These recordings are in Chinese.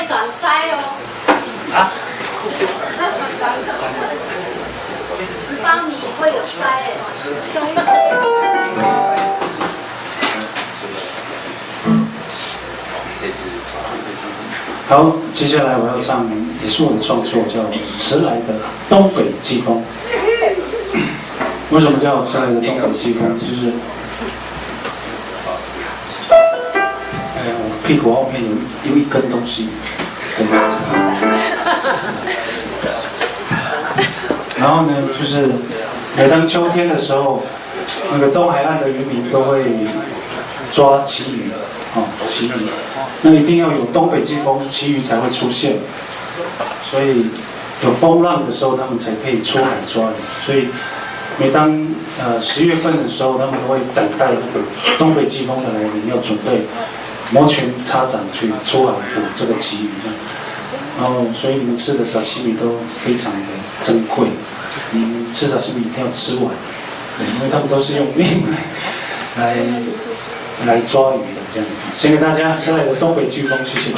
长腮哦。啊18米会有腮哎。好，接下来我要唱，也是我的创作，叫《迟来的东北季风》。为什么叫迟来的东北季风？就是，我屁股后面有一根东西，对吗？然后呢，就是每当秋天的时候，那个东海岸的渔民都会抓旗鱼，旗鱼。那一定要有东北季风，旗鱼才会出现。所以有风浪的时候，他们才可以出海抓鱼。所以每当10月份的时候，他们都会等待那个东北季风的来临，要准备摩拳擦掌去出海捕这个旗鱼。然后，所以你们吃的沙西米都非常的珍贵。你们吃沙西米一定要吃完，对，因为他们都是用命来抓鱼的这样子。先给大家迟来的东北季风，谢谢。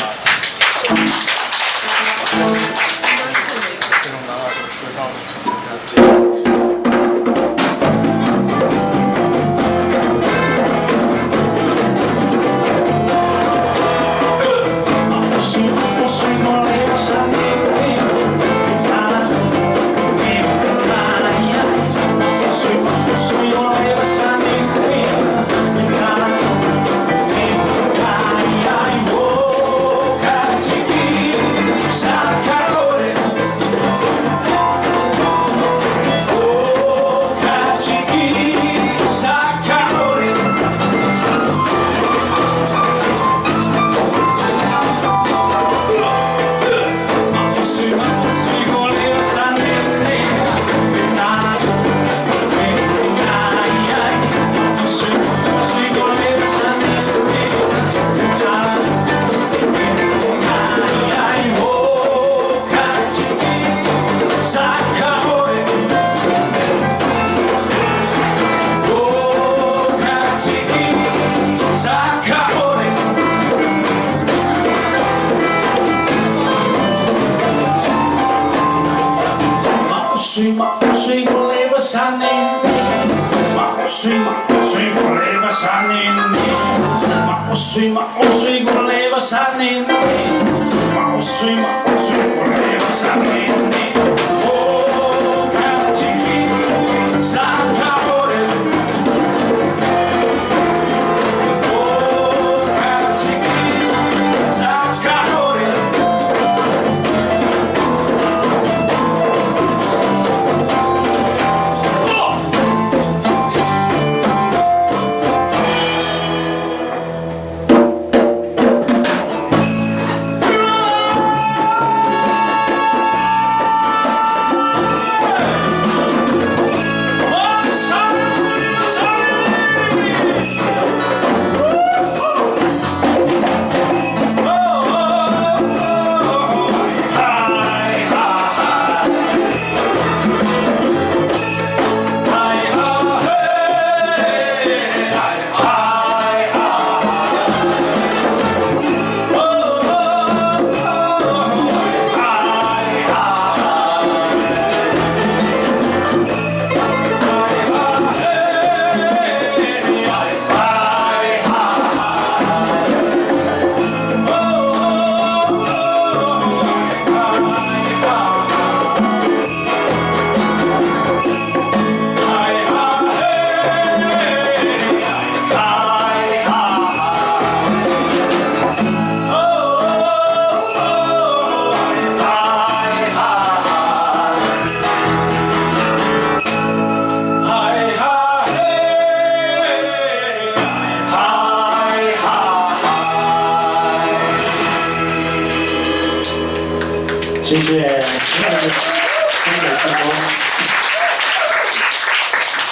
水过雷巴山林，水过雷巴山林，水过雷巴山林，水过雷巴山林。谢谢，亲爱的东北季风。